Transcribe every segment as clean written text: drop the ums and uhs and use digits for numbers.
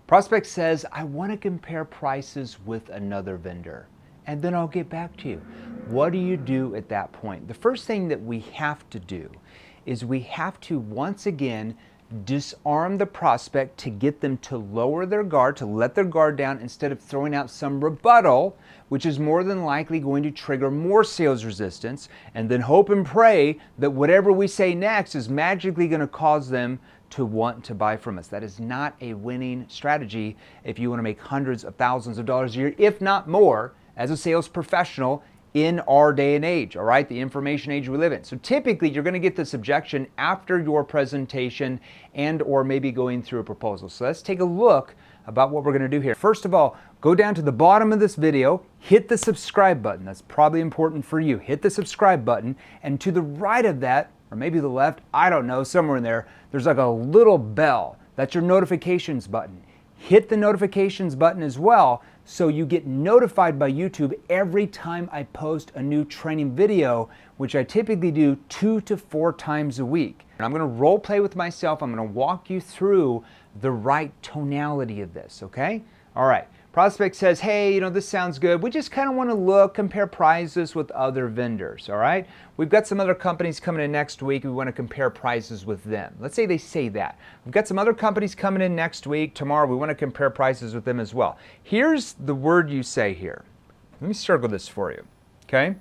Prospect says, I want to compare prices with another vendor, and then I'll get back to you. What do you do at that point? The first thing that we have to do is we have to once again disarm the prospect to get them to lower their guard, to let their guard down instead of throwing out some rebuttal, which is more than likely going to trigger more sales resistance, and then hope and pray that whatever we say next is magically going to cause them to want to buy from us. That is not a winning strategy if you want to make hundreds of thousands of dollars a year, if not more, as a sales professional in our day and age, all right, the information age we live in. So typically you're going to get this objection after your presentation and or maybe going through a proposal. So let's take a look about what we're going to do here. First of all, go down to the bottom of this video, hit the subscribe button. That's probably important for you. Hit the subscribe button, and to the right of that, or maybe the left, I don't know, somewhere in there, there's like a little bell. That's your notifications button. Hit the notifications button as well so you get notified by YouTube every time I post a new training video, which I typically do 2 to 4 times a week. And I'm going to role play with myself. I'm going to walk you through the right tonality of this, okay? All right. Prospect says, hey, this sounds good. We just kind of want to compare prices with other vendors, all right? We've got some other companies coming in next week. We want to compare prices with them. Let's say they say that. We've got some other companies coming in next week. Tomorrow, we want to compare prices with them as well. Here's the word you say here. Let me circle this for you, okay?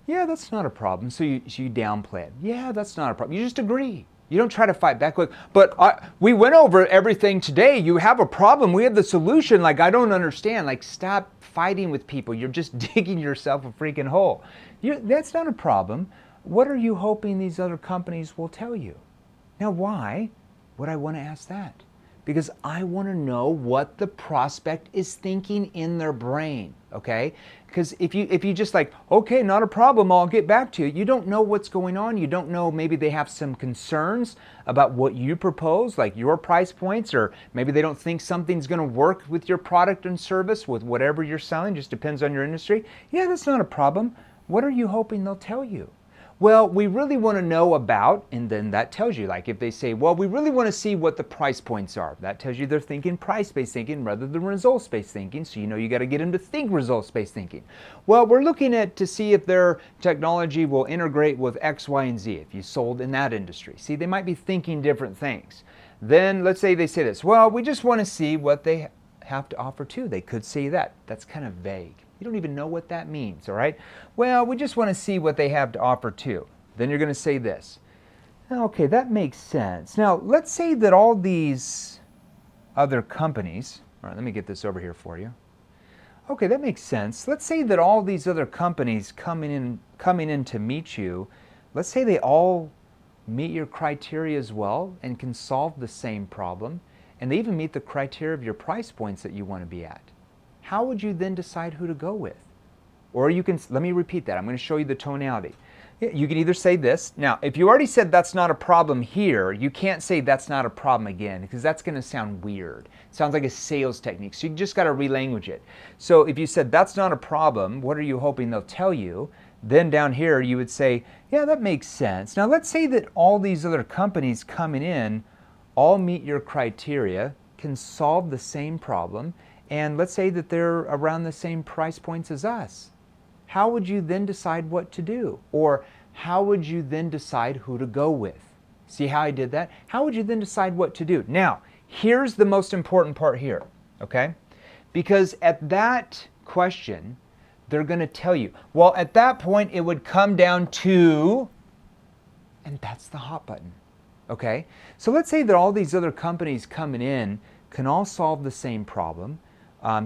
Yeah, that's not a problem. So you downplay it. Yeah, that's not a problem. You just agree. You don't try to fight back. But we went over everything today. You have a problem. We have the solution. Like, I don't understand. Like, stop fighting with people. You're just digging yourself a freaking hole. That's not a problem. What are you hoping these other companies will tell you? Now, why would I want to ask that? Because I want to know what the prospect is thinking in their brain, okay? Because if you just like, okay, not a problem, I'll get back to you, you don't know what's going on. You don't know, maybe they have some concerns about what you propose, like your price points, or maybe they don't think something's going to work with your product and service, with whatever you're selling, just depends on your industry. Yeah, that's not a problem. What are you hoping they'll tell you? Well, we really want to know about, and then that tells you, like if they say, well, we really want to see what the price points are. That tells you they're thinking price-based thinking rather than results-based thinking, so you got to get them to think results-based thinking. Well, we're looking at to see if their technology will integrate with X, Y, and Z if you sold in that industry. See, they might be thinking different things. Then let's say they say this, well, we just want to see what they have to offer too. They could say that. That's kind of vague. You don't even know what that means, all right? Well, we just want to see what they have to offer too. Then you're going to say this. Okay, that makes sense. Now, let's say that all these other companies, all right, let me get this over here for you. Okay, that makes sense. Let's say that all these other companies coming in to meet you, let's say they all meet your criteria as well and can solve the same problem, and they even meet the criteria of your price points that you want to be at. How would you then decide who to go with? Or you can, let me repeat that. I'm going to show you the tonality. You can either say this. Now, if you already said that's not a problem here, you can't say that's not a problem again, because that's going to sound weird. It sounds like a sales technique. So you just got to relanguage it. So if you said that's not a problem, what are you hoping they'll tell you? Then down here you would say, yeah, that makes sense. Now let's say that all these other companies coming in all meet your criteria, can solve the same problem, and let's say that they're around the same price points as us. How would you then decide what to do? Or how would you then decide who to go with? See how I did that? How would you then decide what to do? Now, here's the most important part here, okay? Because at that question, they're going to tell you. Well, at that point, it would come down to, and that's the hot button, okay? So let's say that all these other companies coming in can all solve the same problem,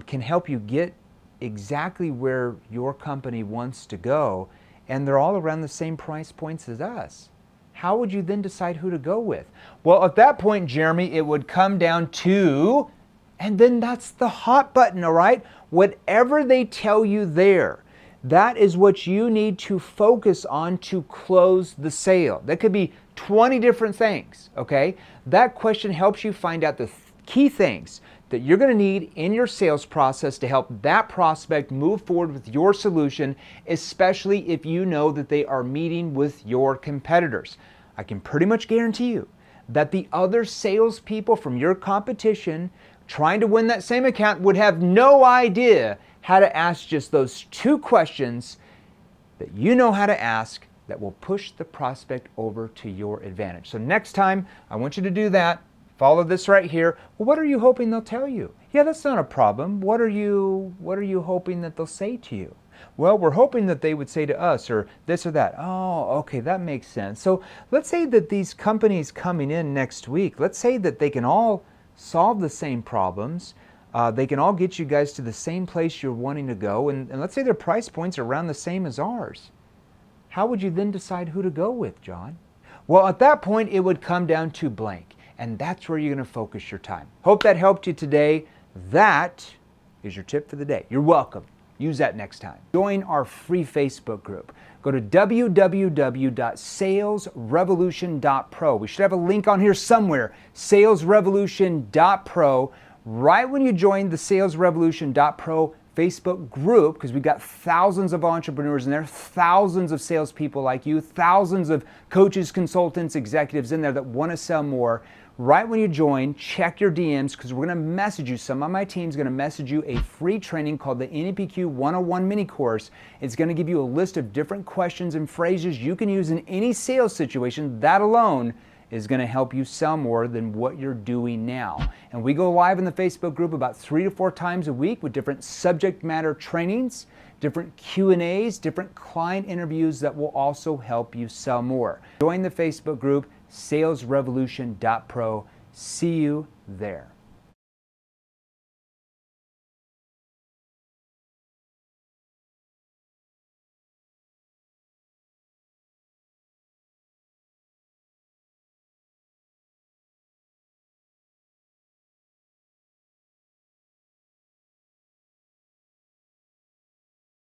can help you get exactly where your company wants to go, and they're all around the same price points as us. How would you then decide who to go with? Well, at that point, Jeremy, it would come down to, and then that's the hot button, all right? Whatever they tell you there, that is what you need to focus on to close the sale. That could be 20 different things, okay? That question helps you find out the key things that you're going to need in your sales process to help that prospect move forward with your solution, especially if you know that they are meeting with your competitors. I can pretty much guarantee you that the other salespeople from your competition trying to win that same account would have no idea how to ask just those 2 questions that you know how to ask that will push the prospect over to your advantage. So next time, I want you to do that. Follow this right here. Well, what are you hoping they'll tell you? Yeah, that's not a problem. What are you hoping that they'll say to you? Well, we're hoping that they would say to us, or this or that. Oh, okay, that makes sense. So let's say that these companies coming in next week, let's say that they can all solve the same problems. They can all get you guys to the same place you're wanting to go, and let's say their price points are around the same as ours. How would you then decide who to go with, John? Well, at that point, it would come down to blank, and that's where you're going to focus your time. Hope that helped you today. That is your tip for the day. You're welcome. Use that next time. Join our free Facebook group. Go to www.salesrevolution.pro. We should have a link on here somewhere, salesrevolution.pro. Right when you join the salesrevolution.pro Facebook group, because we've got thousands of entrepreneurs in there, thousands of salespeople like you, thousands of coaches, consultants, executives in there that want to sell more. Right when you join, check your DMs, because we're going to message you. Some of my team's going to message you a free training called the NEPQ 101 mini course. It's going to give you a list of different questions and phrases you can use in any sales situation. That alone is going to help you sell more than what you're doing now. And we go live in the Facebook group about 3 to 4 times a week with different subject matter trainings, different Q&As, different client interviews that will also help you sell more. Join the Facebook group, salesrevolution.pro. See you there.